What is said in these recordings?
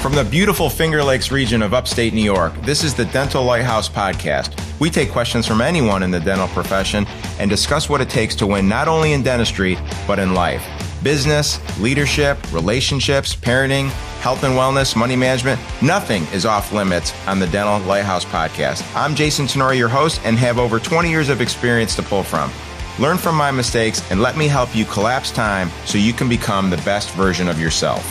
From the beautiful Finger Lakes region of upstate New York, this is the Dental Lighthouse Podcast. We take questions from anyone in the dental profession and discuss what it takes to win not only in dentistry, but in life. Business, leadership, relationships, parenting, health and wellness, money management, nothing is off limits on the Dental Lighthouse Podcast. I'm Jason Tenori, your host, and have over 20 years of experience to pull from. Learn from my mistakes and let me help you collapse time so you can become the best version of yourself.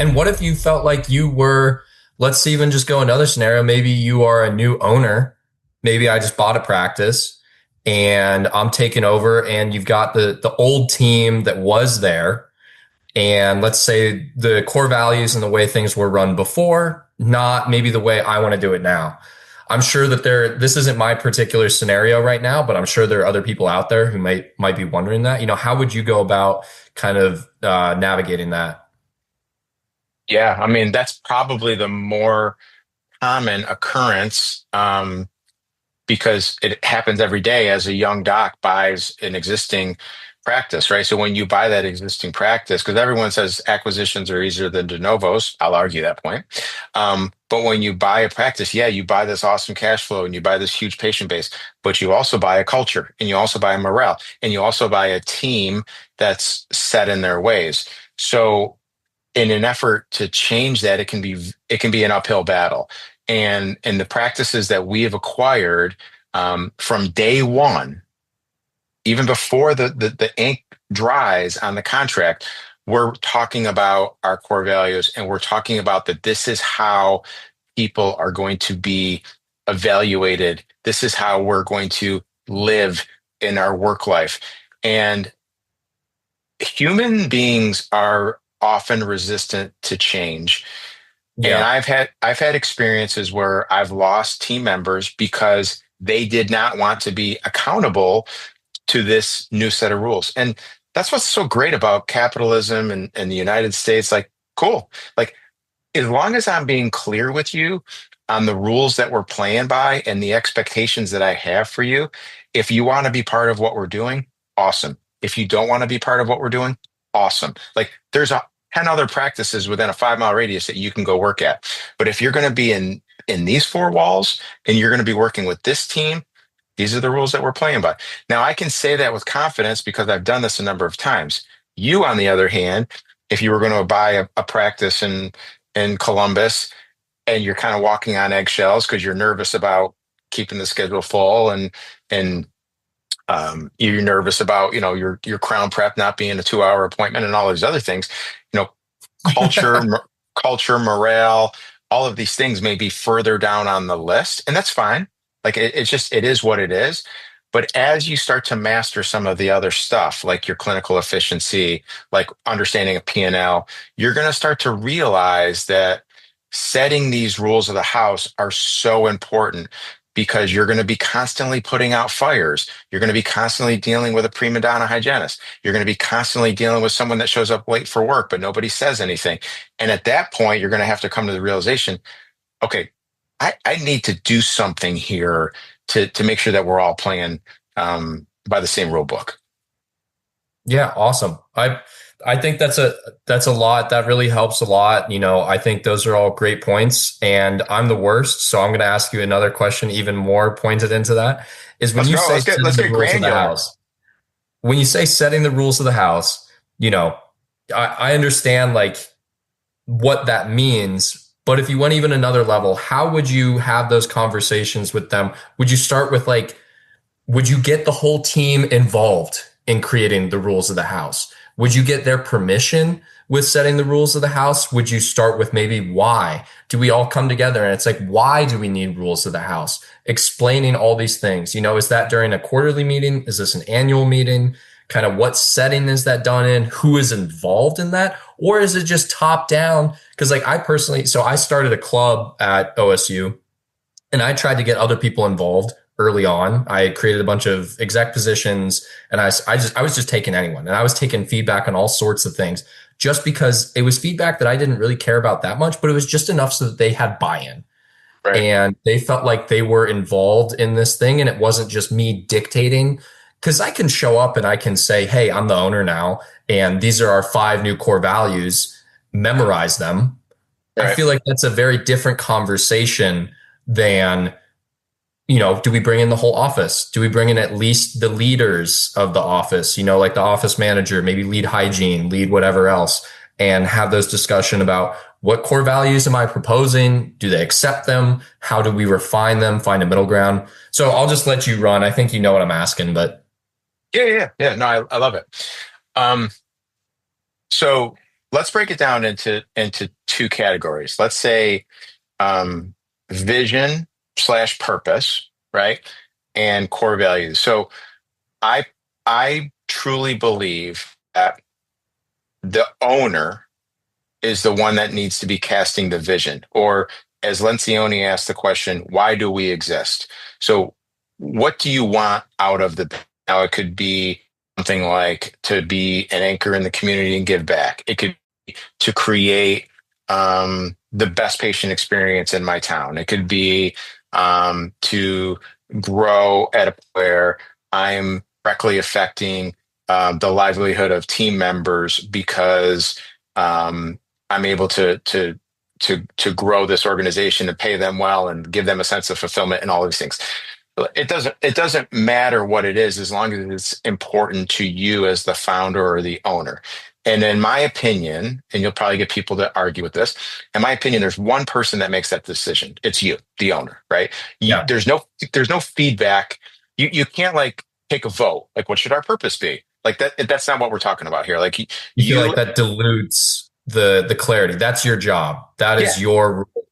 And what if you felt like you were, let's even just go another scenario. Maybe you are a new owner. Maybe I just bought a practice and I'm taking over, and you've got the old team that was there. And let's say the core values and the way things were run before, not maybe the way I want to do it now. I'm sure that this isn't my particular scenario right now, but I'm sure there are other people out there who might be wondering that. How would you go about kind of navigating that? Yeah, I mean, that's probably the more common occurrence because it happens every day as a young doc buys an existing practice, right? So when you buy that existing practice, because everyone says acquisitions are easier than de novos, I'll argue that point. But when you buy a practice, yeah, you buy this awesome cash flow and you buy this huge patient base, but you also buy a culture and you also buy a morale and you also buy a team that's set in their ways. So in an effort to change that, it can be an uphill battle. And the practices that we have acquired from day one, even before the ink dries on the contract, we're talking about our core values, and we're talking about that this is how people are going to be evaluated. This is how we're going to live in our work life. And human beings are often resistant to change. Yeah. And I've had experiences where I've lost team members because they did not want to be accountable to this new set of rules. And that's what's so great about capitalism and the United States. Like, cool. Like, as long as I'm being clear with you on the rules that we're playing by and the expectations that I have for you, if you want to be part of what we're doing, awesome. If you don't want to be part of what we're doing, awesome. Like, there's 10 other practices within a 5-mile radius that you can go work at. But if you're going to be in these four walls and you're going to be working with this team, these are the rules that we're playing by. Now, I can say that with confidence because I've done this a number of times. You, on the other hand, if you were going to buy a practice in Columbus and you're kind of walking on eggshells because you're nervous about keeping the schedule full and you're nervous about, your crown prep not being a 2-hour appointment and all these other things, culture, morale, all of these things may be further down on the list, and that's fine. Like it is what it is. But as you start to master some of the other stuff, like your clinical efficiency, like understanding a P&L, you're going to start to realize that setting these rules of the house are so important, because you're going to be constantly putting out fires. You're going to be constantly dealing with a prima donna hygienist. You're going to be constantly dealing with someone that shows up late for work, but nobody says anything. And at that point, you're going to have to come to the realization, okay, I need to do something here to make sure that we're all playing by the same rule book. Yeah, awesome. I think that's a lot. That really helps a lot. I think those are all great points, and I'm the worst. So I'm going to ask you another question, even more pointed into that, is when let's get granular. When you say setting the rules of the house, I understand like what that means, but if you went even another level, how would you have those conversations with them? Would you start with would you get the whole team involved in creating the rules of the house? Would you get their permission with setting the rules of the house? Would you start with maybe why? Do we all come together and it's like, why do we need rules of the house? Explaining all these things. Is that during a quarterly meeting? Is this an annual meeting? Kind of what setting is that done in? Who is involved in that? Or is it just top down? Because I started a club at OSU and I tried to get other people involved early on. I created a bunch of exec positions, and I was just taking anyone, and I was taking feedback on all sorts of things just because it was feedback that I didn't really care about that much, but it was just enough so that they had buy-in. Right. And they felt like they were involved in this thing, and it wasn't just me dictating because I can show up and I can say, hey, I'm the owner now, and these are our 5 new core values, memorize them. I Right. feel like that's a very different conversation than, do we bring in the whole office? Do we bring in at least the leaders of the office, like the office manager, maybe lead hygiene, lead whatever else, and have those discussion about what core values am I proposing? Do they accept them? How do we refine them? Find a middle ground. So I'll just let you run. I think you know what I'm asking, but Yeah. No, I love it. Um, so let's break it down into two categories. Let's say um, vision slash purpose, right? And core values. So I I truly believe that the owner is the one that needs to be casting the vision. Or as Lencioni asked the question, why do we exist? So what do you want out of the now it could be something like to be an anchor in the community and give back. It could be to create the best patient experience in my town. It could be to grow at a where I'm directly affecting the livelihood of team members because I'm able to grow this organization and pay them well and give them a sense of fulfillment and all these things. It doesn't matter what it is as long as it's important to you as the founder or the owner. And in my opinion, and you'll probably get people that argue with this, in my opinion, there's one person that makes that decision. It's you, the owner, right? yeah, There's no feedback. You can't like take a vote. Like, what should our purpose be? Like that's not what we're talking about here. Like you feel you, like that dilutes the clarity. That's your job. yeah.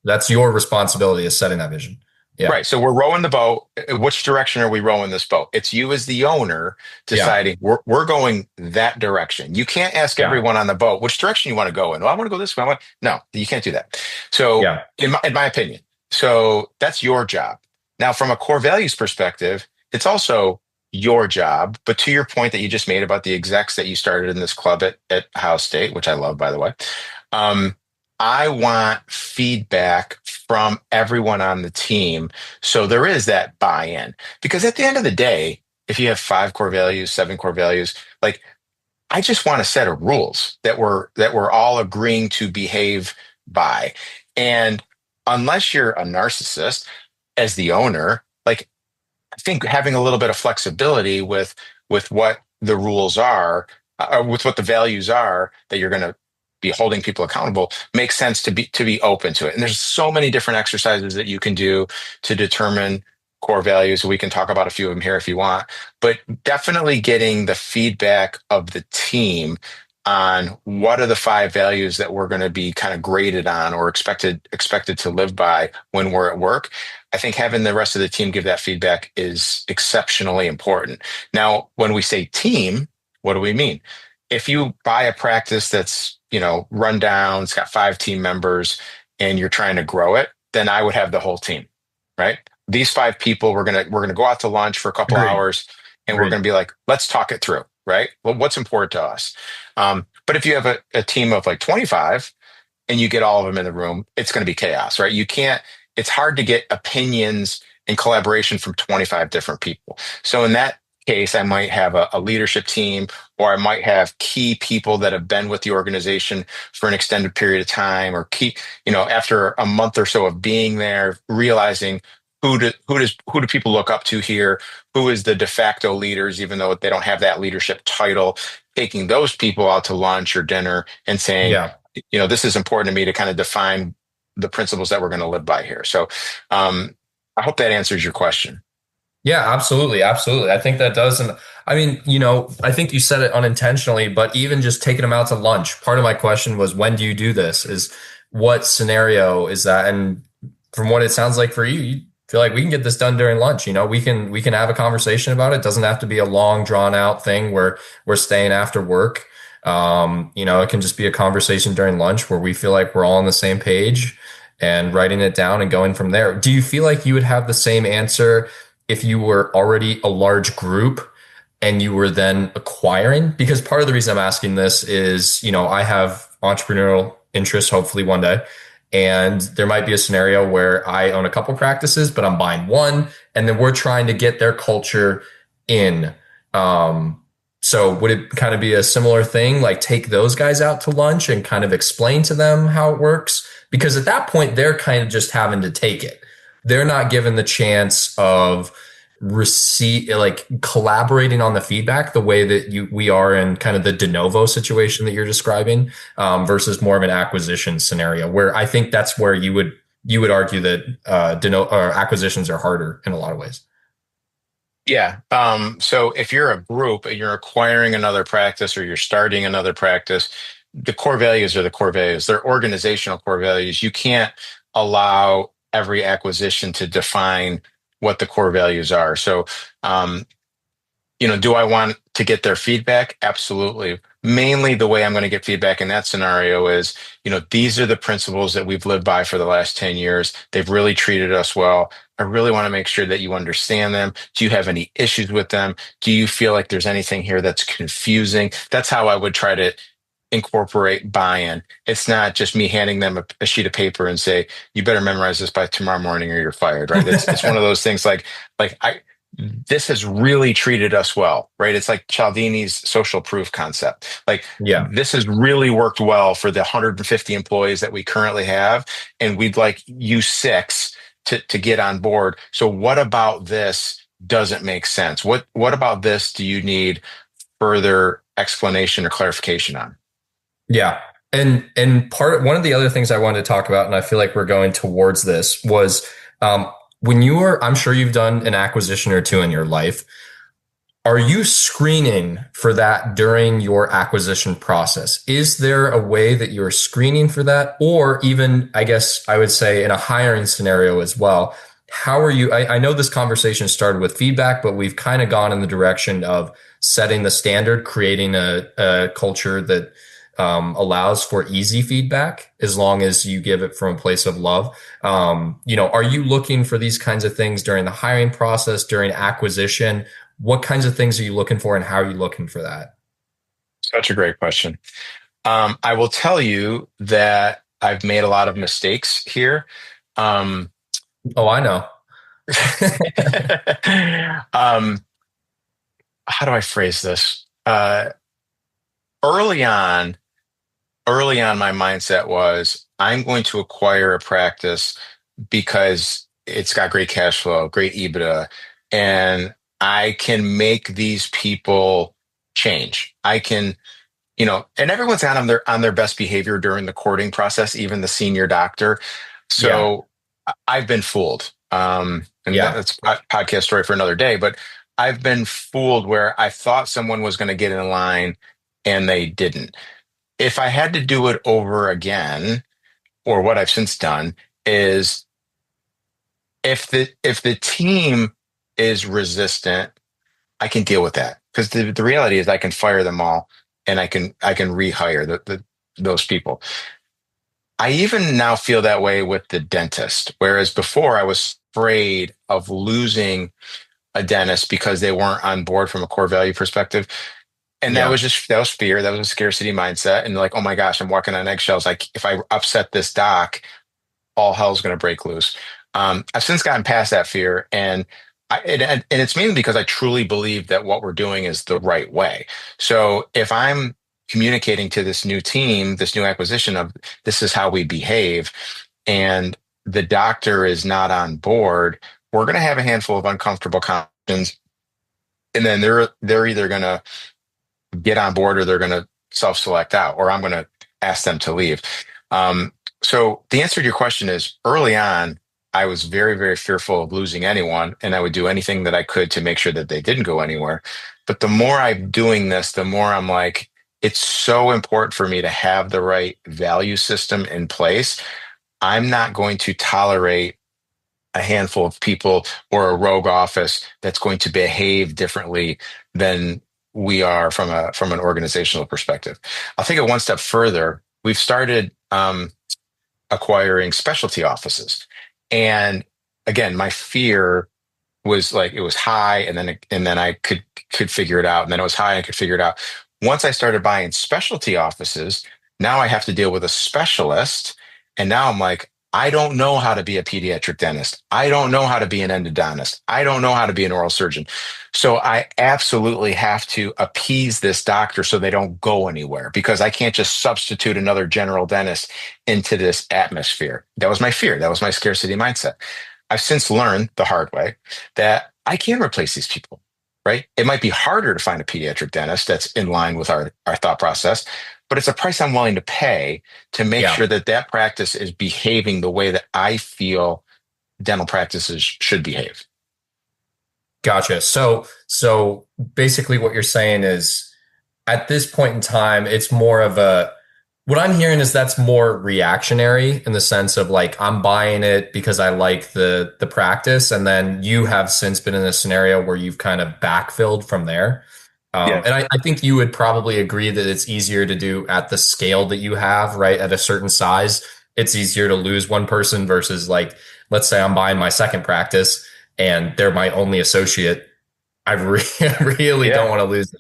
That's your responsibility is setting that vision. Yeah. Right. So we're rowing the boat. Which direction are we rowing this boat? It's you as the owner Yeah. deciding we're going that direction. You can't ask Yeah. everyone on the boat which direction you want to go in. Well, I want to go this way. No, you can't do that. So Yeah. in my opinion, so that's your job. Now, from a core values perspective, it's also your job. But to your point that you just made about the execs that you started in this club at Ohio State, which I love, by the way, um, I want feedback from everyone on the team. So there is that buy-in. Because at the end of the day, if you have 5 core values, 7 core values, like I just want a set of rules that we're all agreeing to behave by. And unless you're a narcissist as the owner, like I think having a little bit of flexibility with what the rules are, with what the values are that you're going to be holding people accountable makes sense to be open to it. And there's so many different exercises that you can do to determine core values. We can talk about a few of them here if you want, but definitely getting the feedback of the team on what are the 5 values that we're going to be kind of graded on or expected to live by when we're at work. I think having the rest of the team give that feedback is exceptionally important. Now, when we say team, what do we mean? If you buy a practice that's, run down, it's got 5 team members and you're trying to grow it, then I would have the whole team, right? These 5 people, we're gonna go out to lunch for a couple Agreed. hours and we're Agreed. going to be like, let's talk it through, right? Well, what's important to us? But if you have a team of like 25 and you get all of them in the room, it's going to be chaos, right? It's hard to get opinions and collaboration from 25 different people. So in that case, I might have a leadership team, or I might have key people that have been with the organization for an extended period of time, or after a month or so of being there, realizing who do people look up to here? Who is the de facto leaders, even though they don't have that leadership title, taking those people out to lunch or dinner and saying, Yeah. this is important to me to kind of define the principles that we're going to live by here. So I hope that answers your question. Yeah, absolutely. Absolutely. I think that does. And I mean, I think you said it unintentionally, but even just taking them out to lunch, part of my question was, when do you do this? Is what scenario is that? And from what it sounds like for you, you feel like we can get this done during lunch. We can have a conversation about it. It doesn't have to be a long drawn out thing where we're staying after work. It can just be a conversation during lunch where we feel like we're all on the same page and writing it down and going from there. Do you feel like you would have the same answer if you were already a large group and you were then acquiring? Because part of the reason I'm asking this is, I have entrepreneurial interests, hopefully one day. And there might be a scenario where I own a couple practices, but I'm buying one, and then we're trying to get their culture in. So would it kind of be a similar thing, like take those guys out to lunch and kind of explain to them how it works? Because at that point, they're kind of just having to take it. They're not given the chance of like collaborating on the feedback the way that we are in kind of the de novo situation that you're describing, versus more of an acquisition scenario where I think that's where you would argue that de novo or acquisitions are harder in a lot of ways. Yeah. So if you're a group and you're acquiring another practice or you're starting another practice, the core values are the core values. They're organizational core values. You can't allow every acquisition to define what the core values are. So, um, do I want to get their feedback? Absolutely. Mainly the way I'm going to get feedback in that scenario is, these are the principles that we've lived by for the last 10 years. They've really treated us well. I really want to make sure that you understand them. Do you have any issues with them? Do you feel like there's anything here that's confusing? That's how I would try to incorporate buy-in. It's not just me handing them a sheet of paper and say, you better memorize this by tomorrow morning or you're fired, right? It's one of those things like this has really treated us well, right? It's like Cialdini's social proof concept. Like Yeah. this has really worked well for the 150 employees that we currently have, and we'd like you six to get on board. So what about this doesn't make sense? What about this do you need further explanation or clarification on? Yeah. And one of the other things I wanted to talk about, and I feel like we're going towards this, was when you were, I'm sure you've done an acquisition or two in your life. Are you screening for that during your acquisition process? Is there a way that you're screening for that? Or even, I guess I would say in a hiring scenario as well, how are you? I know this conversation started with feedback, but we've kind of gone in the direction of setting the standard, creating a culture that allows for easy feedback as long as you give it from a place of love. Are you looking for these kinds of things during the hiring process, during acquisition? What kinds of things are you looking for and how are you looking for that? Such a great question. I will tell you that I've made a lot of mistakes here. Um, Oh, I know. um, how do I phrase this? Early on, my mindset was I'm going to acquire a practice because it's got great cash flow, great EBITDA, and I can make these people change. I can, and everyone's on their best behavior during the courting process, even the senior doctor. Yeah. So I've been fooled. And Yeah. that's a podcast story for another day, but I've been fooled where I thought someone was going to get in line and they didn't. If I had to do it over again, or what I've since done is if the team is resistant, I can deal with that because the reality is I can fire them all and I can rehire those people. I even now feel that way with the dentist, whereas before I was afraid of losing a dentist because they weren't on board from a core value perspective. And Yeah. that was fear. That was a scarcity mindset. And like, oh my gosh, I'm walking on eggshells. Like if I upset this doc, all hell's going to break loose. I've since gotten past that fear, and it's mainly because I truly believe that what we're doing is the right way. So if I'm communicating to this new team, this new acquisition of this is how we behave, and the doctor is not on board, we're going to have a handful of uncomfortable conversations, and then they're either going to get on board or they're going to self-select out, or I'm going to ask them to leave. So the answer to your question is early on, I was very, very fearful of losing anyone, and I would do anything that I could to make sure that they didn't go anywhere. But the more I'm doing this, the more I'm like, it's so important for me to have the right value system in place. I'm not going to tolerate a handful of people or a rogue office that's going to behave differently than we are from an organizational perspective. I'll take it one step further. We've started acquiring specialty offices, and again, my fear was like it was high, and then I could figure it out, and then it was high, and I could figure it out. Once I started buying specialty offices, now I have to deal with a specialist, and now I'm like, I don't know how to be a pediatric dentist. I don't know how to be an endodontist. I don't know how to be an oral surgeon. So I absolutely have to appease this doctor so they don't go anywhere, because I can't just substitute another general dentist into this atmosphere. That was my fear. That was my scarcity mindset. I've since learned the hard way that I can replace these people, right? It might be harder to find a pediatric dentist that's in line with our thought process, but it's a price I'm willing to pay to make Yeah. sure that that practice is behaving the way that I feel dental practices should behave. Gotcha. So basically what you're saying is at this point in time, it's more of a, what I'm hearing is that's more reactionary in the sense of like, I'm buying it because I like the practice. And then you have since been in a scenario where you've kind of backfilled from there. Yeah. And I think you would probably agree that it's easier to do at the scale that you have, right? At a certain size, it's easier to lose one person versus like, let's say I'm buying my second practice and they're my only associate. Really don't Yeah. want to lose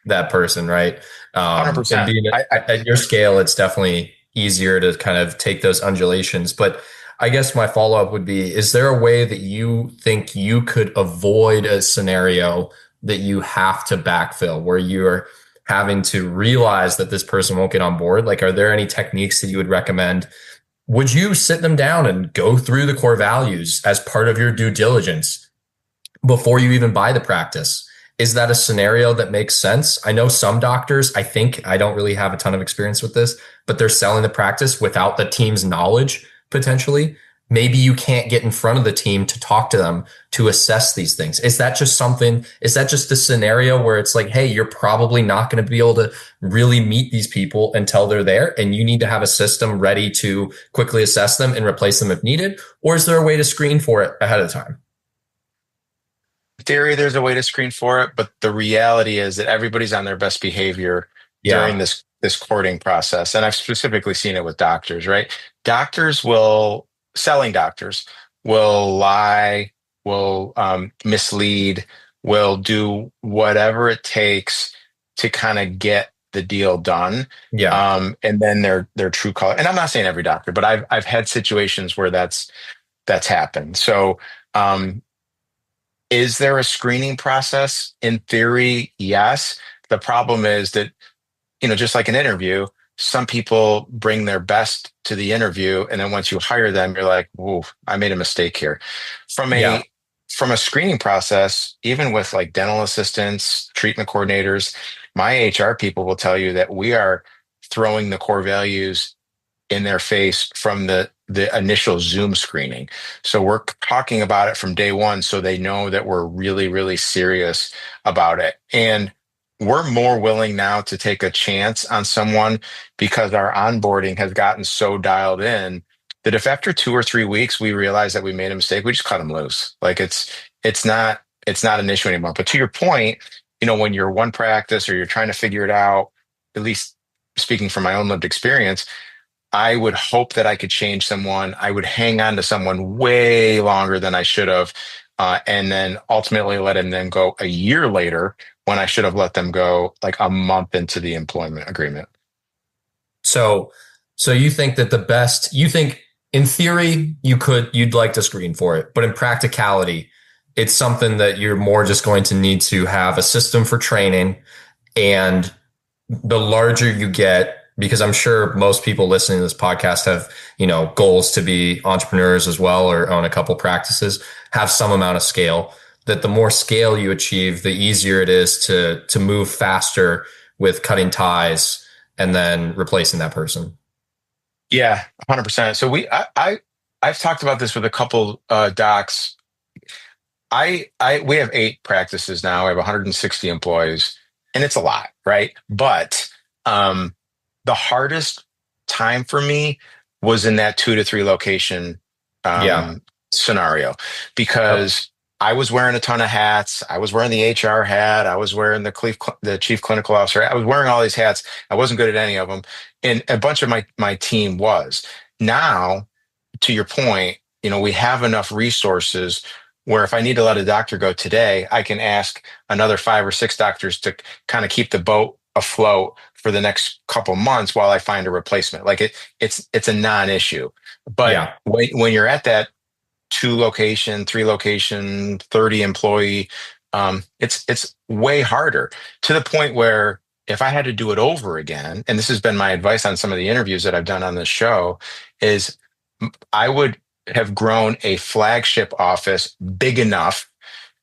that person, right? And 100%. being at your scale, it's definitely easier to kind of take those undulations. But I guess my follow up would be, is there a way that you think you could avoid a scenario that you have to backfill where you're having to realize that this person won't get on board? Like, are there any techniques that you would recommend? Would you sit them down and go through the core values as part of your due diligence before you even buy the practice? Is that a scenario that makes sense? I know some doctors, I think, I don't really have a ton of experience with this, but they're selling the practice without the team's knowledge, potentially. Maybe you can't get in front of the team to talk to them to assess these things. Is that just a scenario where it's like, hey, you're probably not going to be able to really meet these people until they're there, and you need to have a system ready to quickly assess them and replace them if needed? Or is there a way to screen for it ahead of time? Theory, there's a way to screen for it, but the reality is that everybody's on their best behavior during Yeah. this courting process. And I've specifically seen it with doctors, right? Doctors will, selling doctors will lie, will mislead, will do whatever it takes to kind of get the deal done. Yeah. And then their true color. And I'm not saying every doctor, but I've had situations where that's happened. So is there a screening process? In theory, yes. The problem is that, just like an interview, some people bring their best to the interview, and then once you hire them, you're like, "Whoa, I made a mistake here." From Yeah. a screening process, even with like dental assistants, treatment coordinators, my HR people will tell you that we are throwing the core values in their face from the initial Zoom screening. So we're talking about it from day one, so they know that we're really, really serious about it. And we're more willing now to take a chance on someone because our onboarding has gotten so dialed in that if after 2 or 3 weeks we realize that we made a mistake, we just cut them loose. Like it's not an issue anymore. But to your point, when you're one practice or you're trying to figure it out, at least speaking from my own lived experience, I would hope that I could change someone. I would hang on to someone way longer than I should have, and then ultimately letting them go a year later when I should have let them go like a month into the employment agreement. So, you think that you think in theory you'd like to screen for it, but in practicality, it's something that you're more just going to need to have a system for training. And the larger you get, because I'm sure most people listening to this podcast have, goals to be entrepreneurs as well, or own a couple practices, have some amount of scale, that the more scale you achieve, the easier it is to move faster with cutting ties and then replacing that person. Yeah, 100%. So I've talked about this with a couple docs. We have 8 practices now. I have 160 employees, and it's a lot, right? But the hardest time for me was in that 2 to 3 location Yeah. scenario, because I was wearing a ton of hats. I was wearing the HR hat. I was wearing the chief clinical officer. I was wearing all these hats. I wasn't good at any of them. And a bunch of my team was. Now, to your point, we have enough resources where if I need to let a doctor go today, I can ask another 5 or 6 doctors to kind of keep the boat afloat for the next couple months while I find a replacement. Like it's a non-issue. But Yeah. when you're at that 2 location, 3 location, 30 employee, it's way harder, to the point where if I had to do it over again, and this has been my advice on some of the interviews that I've done on this show, is I would have grown a flagship office big enough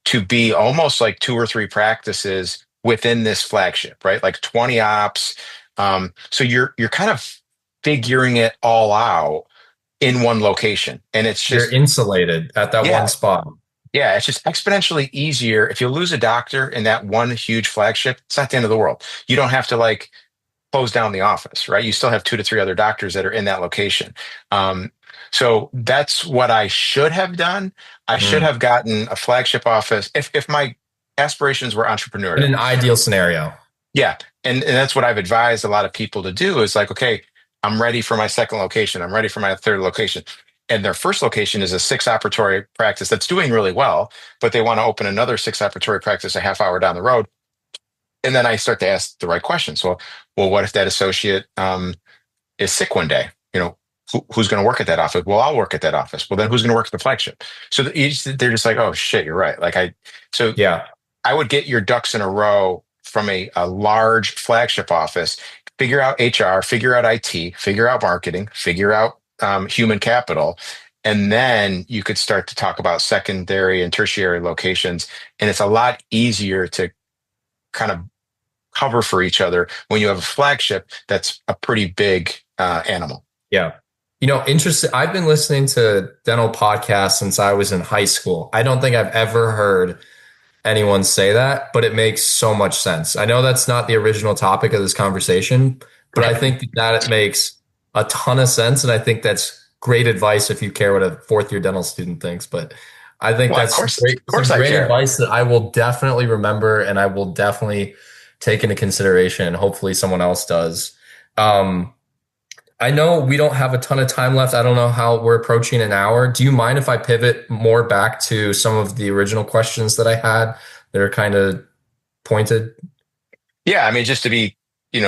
to be almost like 2 or 3 practices within this flagship, right? Like 20 ops. So you're kind of figuring it all out in one location. And it's You're just, insulated at that one yeah, spot. yeah, it's just exponentially easier. If you lose a doctor in that one huge flagship, it's not the end of the world. You don't have to like close down the office, right? You still have 2 to 3 other doctors that are in that location. So that's what I should have done. I should Mm. have gotten a flagship office if my aspirations were In entrepreneurial. an ideal scenario. Yeah. And that's what I've advised a lot of people to do is like, okay, I'm ready for my second location. I'm ready for my third location. And their first location is a 6 operatory practice that's doing really well, but they want to open another 6 operatory practice a half hour down the road. And then I start to ask the right questions. Well, what if that associate is sick one day? Who's going to work at that office? Well, I'll work at that office. Well, then who's going to work at the flagship? So they're just like, oh shit, you're right. So Yeah. I would get your ducks in a row from a large flagship office, figure out HR, figure out IT, figure out marketing, figure out human capital. And then you could start to talk about secondary and tertiary locations. And it's a lot easier to kind of cover for each other when you have a flagship that's a pretty big animal. Yeah. Interesting. I've been listening to dental podcasts since I was in high school. I don't think I've ever heard anyone say that, but it makes so much sense. I know that's not the original topic of this conversation, but I think that it makes a ton of sense. And I think that's great advice if you care what a fourth year dental student thinks. But I think Well, that's of course some I great care. advice that I will definitely remember and I will definitely take into consideration. And hopefully someone else does. I know we don't have a ton of time left. I don't know how we're approaching an hour. Do you mind if I pivot more back to some of the original questions that I had that are kind of pointed? Yeah, I mean, just to be,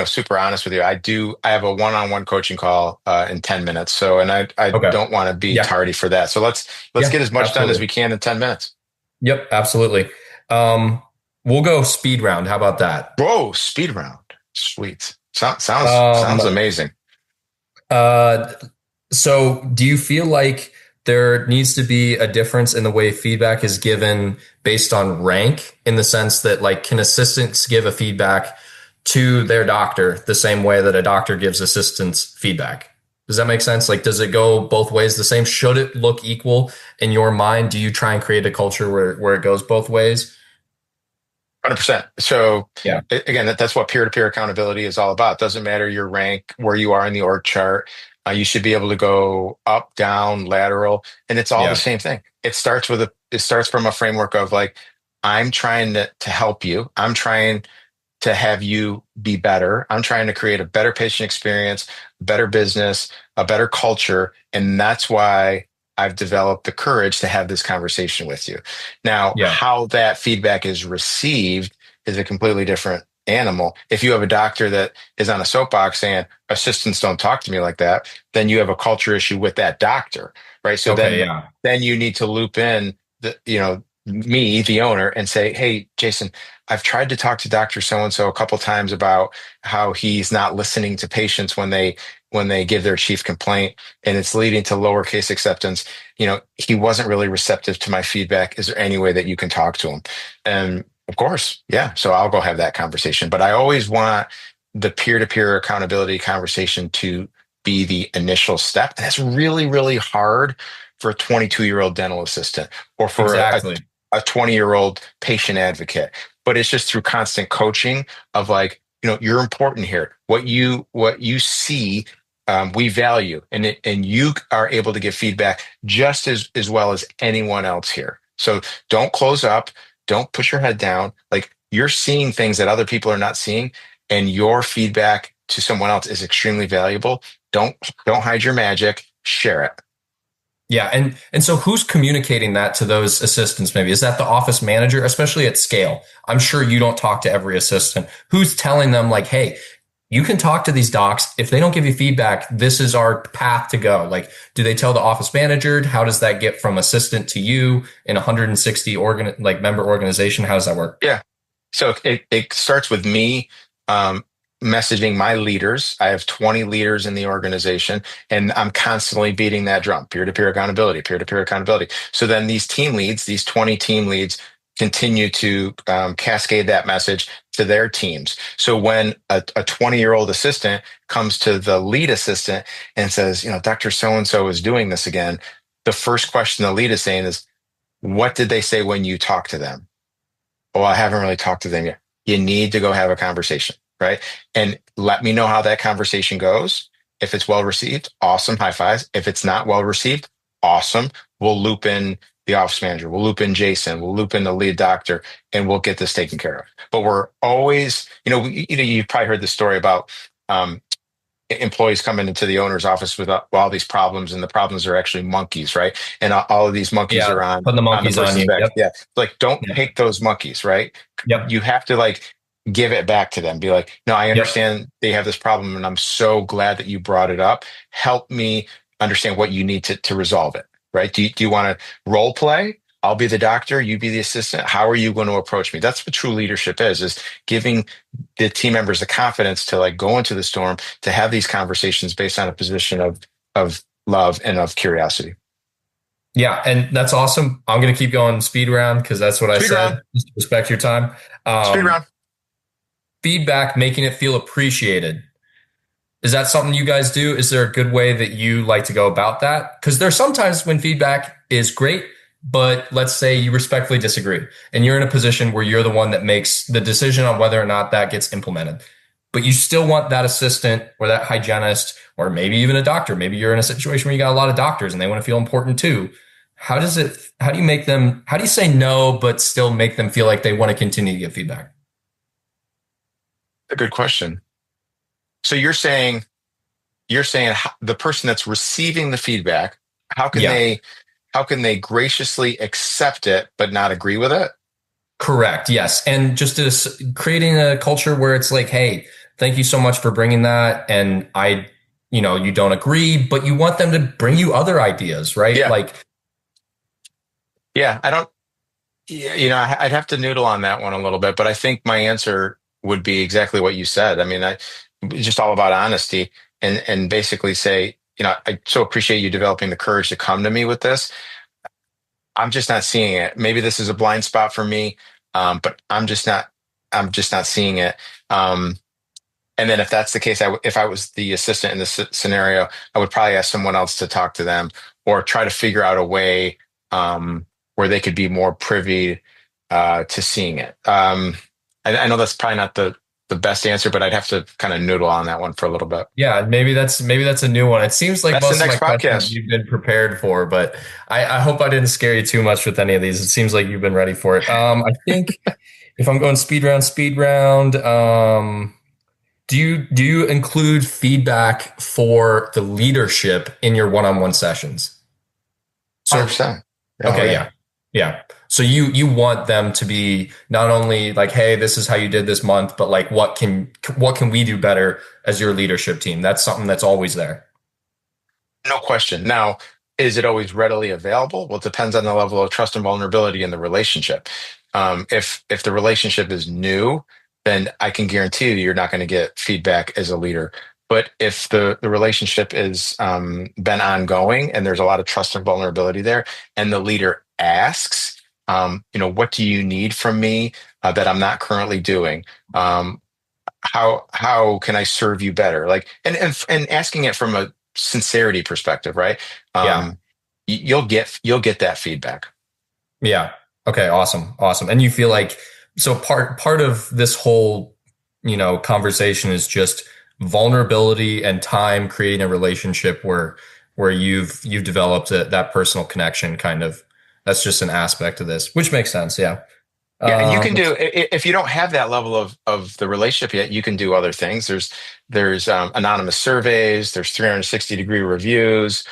super honest with you, I have a one-on-one coaching call in 10 minutes. So, and I Okay. don't want to be Yeah. tardy for that. So let's Yeah, get as much done as absolutely. we can in 10 minutes. Yep, absolutely. We'll go speed round. How about that? Whoa, speed round. Sweet. Sounds Um, amazing. so do you feel like there needs to be a difference in the way feedback is given based on rank, in the sense that, like, can assistants give a feedback to their doctor the same way that a doctor gives assistants feedback? Does that make sense? Like, does it go both ways the same? Should it look equal in your mind? Do you try and create a culture where it goes both ways? 100%. So Yeah. again, that's what peer-to-peer accountability is all about. Doesn't matter your rank, where you are in the org chart. You should be able to go up, down, lateral, and it's all the Yeah. same thing. It starts from a framework of like, I'm trying to help you. I'm trying to have you be better. I'm trying to create a better patient experience, a better business, a better culture. And that's why I've developed the courage to have this conversation with you. Now, Yeah. how that feedback is received is a completely different animal. If you have a doctor that is on a soapbox saying assistants don't talk to me like that, then you have a culture issue with that doctor, right? So Okay. Yeah. then you need to loop in me, the owner, and say, hey, Jason, I've tried to talk to Dr. So-and-so a couple times about how he's not listening to patients when they give their chief complaint, and it's leading to lower case acceptance. He wasn't really receptive to my feedback. Is there any way that you can talk to him? And of course, yeah. So I'll go have that conversation. But I always want the peer-to-peer accountability conversation to be the initial step. And that's really, really hard for a 22-year-old dental assistant or for Exactly. a 20-year-old patient advocate. But it's just through constant coaching of like, you're important here. What you see, we value, and you are able to give feedback just as well as anyone else here. So don't close up. Don't push your head down. Like, you're seeing things that other people are not seeing, and your feedback to someone else is extremely valuable. Don't hide your magic. Share it. Yeah. And so who's communicating that to those assistants? Maybe is that the office manager, especially at scale? I'm sure you don't talk to every assistant. Who's telling them like, hey, you can talk to these docs. If they don't give you feedback, this is our path to go. Like, do they tell the office manager? How does that get from assistant to you in 160 member organization? How does that work? Yeah. So it starts with me messaging my leaders. I have 20 leaders in the organization, and I'm constantly beating that drum, peer-to-peer accountability, peer-to-peer accountability. So then these team leads, these 20 team leads, continue to cascade that message to their teams. So when a 20-year-old assistant comes to the lead assistant and says, Dr. So-and-so is doing this again, the first question the lead is saying is, what did they say when you talk to them? Oh, I haven't really talked to them yet. You need to go have a conversation, right? And let me know how that conversation goes. If it's well received, awesome, high fives. If it's not well received, awesome. We'll loop in the office manager. We'll loop in Jason. We'll loop in the lead doctor, and we'll get this taken care of. But we're always, you've probably heard the story about employees coming into the owner's office with all these problems, and the problems are actually monkeys, right? And all of these monkeys are putting the monkeys on person's you. back. Yep. Yeah, like don't Yep. take those monkeys, right? Yep. You have to like give it back to them. Be like, no, I understand they have this problem, and I'm so glad that you brought it up. Help me understand what you need to resolve it, right? Do you want to role play? I'll be the doctor, you be the assistant. How are you going to approach me? That's what true leadership is giving the team members the confidence to like go into the storm, to have these conversations based on a position of love and of curiosity. Yeah, and that's awesome. I'm going to keep going speed round because that's what I said. Just respect your time. Speed round. Feedback, making it feel appreciated. Is that something you guys do? Is there a good way that you like to go about that? Because there's sometimes when feedback is great, but let's say you respectfully disagree and you're in a position where you're the one that makes the decision on whether or not that gets implemented. But you still want that assistant or that hygienist or maybe even a doctor. Maybe you're in a situation where you got a lot of doctors and they want to feel important too. How do you say no, but still make them feel like they want to continue to get feedback? A good question. So you're saying the person that's receiving the feedback, how can they graciously accept it but not agree with it? Correct. Yes. And just creating a culture where it's like, hey, thank you so much for bringing that. And you don't agree, but you want them to bring you other ideas, right? Yeah. I'd have to noodle on that one a little bit, but I think my answer would be exactly what you said. I mean, it's just all about honesty and basically say, I so appreciate you developing the courage to come to me with this. I'm just not seeing it. Maybe this is a blind spot for me, but I'm just not seeing it. And then if that's the case, if I was the assistant in this scenario, I would probably ask someone else to talk to them or try to figure out a way where they could be more privy to seeing it. I know that's probably not the best answer, but I'd have to kind of noodle on that one for a little bit. Yeah, maybe that's a new one. It seems like that's most the next of my podcast questions you've been prepared for, but I hope I didn't scare you too much with any of these. It seems like you've been ready for it. I think if I'm going speed round, do you include feedback for the leadership in your one-on-one sessions? So, 100%. Okay, yeah. So you want them to be not only like, hey, this is how you did this month, but like, what can we do better as your leadership team? That's something that's always there. No question. Now, is it always readily available? Well, it depends on the level of trust and vulnerability in the relationship. If the relationship is new, then I can guarantee you're not going to get feedback as a leader. But if the relationship is been ongoing and there's a lot of trust and vulnerability there, and the leader asks, what do you need from me that I'm not currently doing? How can I serve you better? Like, and asking it from a sincerity perspective, right? You'll get that feedback. Yeah. Okay. Awesome. And you feel like, so part of this whole, conversation is just vulnerability and time, creating a relationship where you've developed that personal connection kind of. That's just an aspect of this, which makes sense. Yeah. Yeah, and you can do, if you don't have that level of the relationship yet, you can do other things. There's anonymous surveys, there's 360-degree reviews.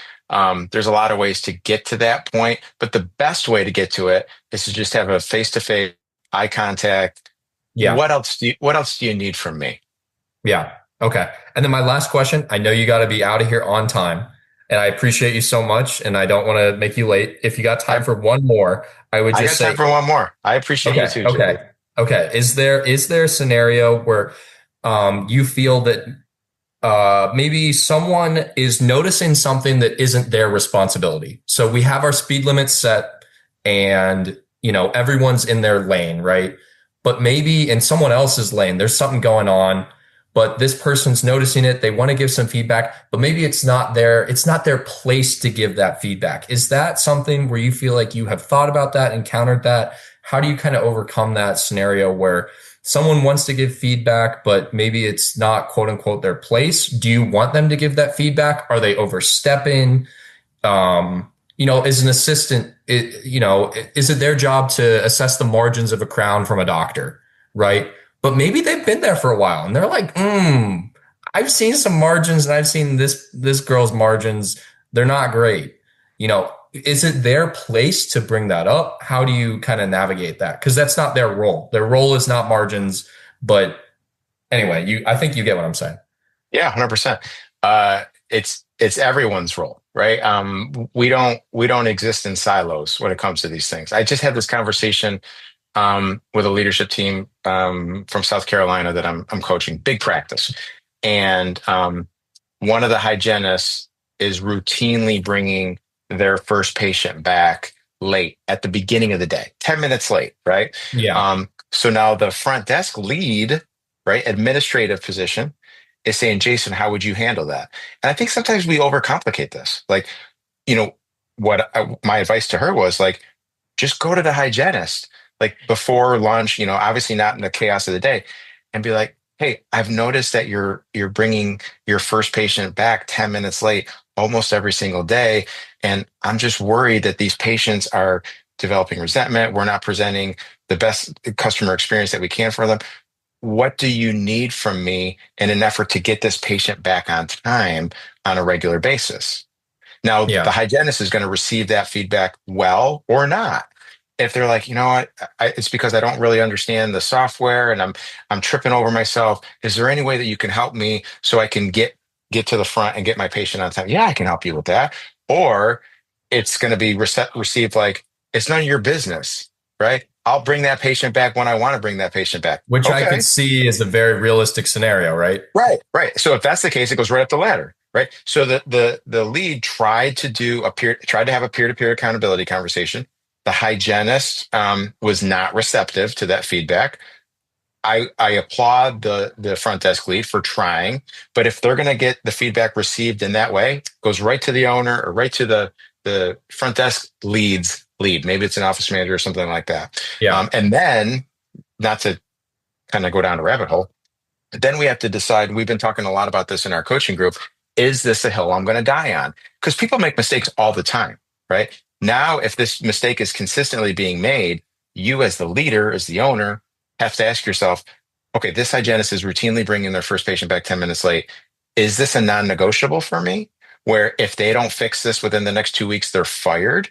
There's a lot of ways to get to that point, but the best way to get to it is to just have a face-to-face eye contact. Yeah. What else do you need from me? Yeah. Okay. And then my last question, I know you got to be out of here on time, and I appreciate you so much, and I don't want to make you late. If you got time for one more, I would I just got time say, for one more. I appreciate you okay, too, JD. okay. Is there a scenario where you feel that maybe someone is noticing something that isn't their responsibility? So we have our speed limits set, and everyone's in their lane, right? But maybe in someone else's lane, there's something going on, but this person's noticing it. They want to give some feedback, but maybe it's not their place to give that feedback. Is that something where you feel like you have thought about that, encountered that? How do you kind of overcome that scenario where someone wants to give feedback, but maybe it's not quote unquote their place? Do you want them to give that feedback? Are they overstepping? As an assistant, is it their job to assess the margins of a crown from a doctor, right? But maybe they've been there for a while and they're like, I've seen some margins and I've seen this girl's margins. They're not great. Is it their place to bring that up? How do you kind of navigate that? Because that's not their role. Their role is not margins. But anyway, I think you get what I'm saying. Yeah, 100%. It's everyone's role, right? We don't exist in silos when it comes to these things. I just had this conversation with a leadership team from South Carolina that I'm coaching, big practice, and one of the hygienists is routinely bringing their first patient back late at the beginning of the day, 10 minutes late, right? Yeah. So now the front desk lead, right, administrative position is saying, Jason, how would you handle that? And I think sometimes we overcomplicate this. Like, my advice to her was like, just go to the hygienist, like before lunch, obviously not in the chaos of the day, and be like, hey, I've noticed that you're bringing your first patient back 10 minutes late almost every single day. And I'm just worried that these patients are developing resentment. We're not presenting the best customer experience that we can for them. What do you need from me in an effort to get this patient back on time on a regular basis? Now, Yeah. the hygienist is going to receive that feedback well or not. If they're like, you know what, it's because I don't really understand the software and I'm tripping over myself. Is there any way that you can help me so I can get to the front and get my patient on time? Yeah, I can help you with that. Or it's going to be received like, it's none of your business, right? I'll bring that patient back when I want to bring that patient back. Which Okay. I could see is a very realistic scenario, right? Right. So if that's the case, it goes right up the ladder, right? So the lead tried to have a peer-to-peer accountability conversation. The hygienist was not receptive to that feedback. I applaud the front desk lead for trying, but if they're going to get the feedback received in that way, it goes right to the owner or right to the front desk lead. Maybe it's an office manager or something like that. Yeah. And then, not to kind of go down a rabbit hole, then we have to decide. We've been talking a lot about this in our coaching group. Is this a hill I'm going to die on? Because people make mistakes all the time, right? Now, if this mistake is consistently being made, you as the leader, as the owner, have to ask yourself, okay, this hygienist is routinely bringing their first patient back 10 minutes late. Is this a non-negotiable for me? Where if they don't fix this within the next 2 weeks, they're fired?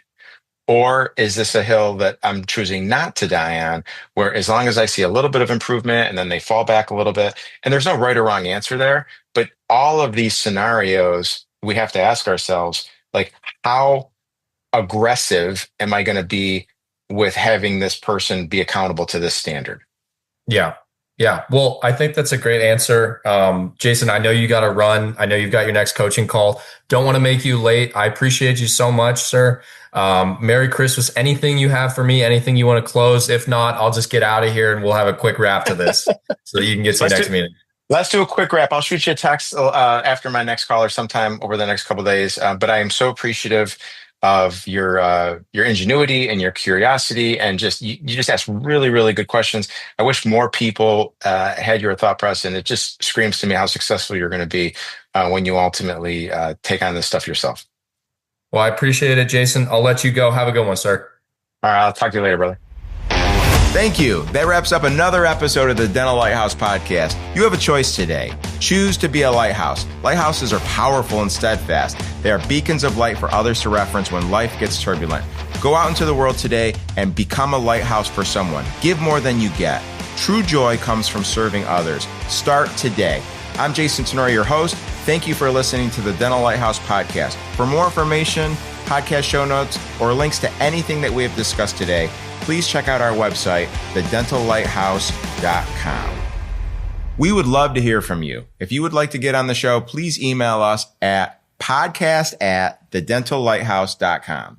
Or is this a hill that I'm choosing not to die on, where as long as I see a little bit of improvement and then they fall back a little bit, and there's no right or wrong answer there, but all of these scenarios, we have to ask ourselves, like, how aggressive am I going to be with having this person be accountable to this standard? Yeah. Yeah. Well, I think that's a great answer. Jason, I know you got to run. I know you've got your next coaching call. Don't want to make you late. I appreciate you so much, sir. Merry Christmas. Anything you have for me, anything you want to close? If not, I'll just get out of here and we'll have a quick wrap to this so that you can get to your next meeting. Let's do a quick wrap. I'll shoot you a text after my next call or sometime over the next couple of days. But I am so appreciative of your ingenuity and your curiosity, and just you just ask really, really good questions. I wish more people had your thought process, and it just screams to me how successful you're going to be when you ultimately take on this stuff yourself. Well, I appreciate it, Jason. I'll let you go. Have a good one, sir. All right, I'll talk to you later, brother. Thank you. That wraps up another episode of the Dental Lighthouse Podcast. You have a choice today. Choose to be a lighthouse. Lighthouses are powerful and steadfast. They are beacons of light for others to reference when life gets turbulent. Go out into the world today and become a lighthouse for someone. Give more than you get. True joy comes from serving others. Start today. I'm Jason Tenori, your host. Thank you for listening to the Dental Lighthouse Podcast. For more information, podcast show notes, or links to anything that we have discussed today, please check out our website, thedentallighthouse.com. We would love to hear from you. If you would like to get on the show, please email us at podcast@thedentallighthouse.com.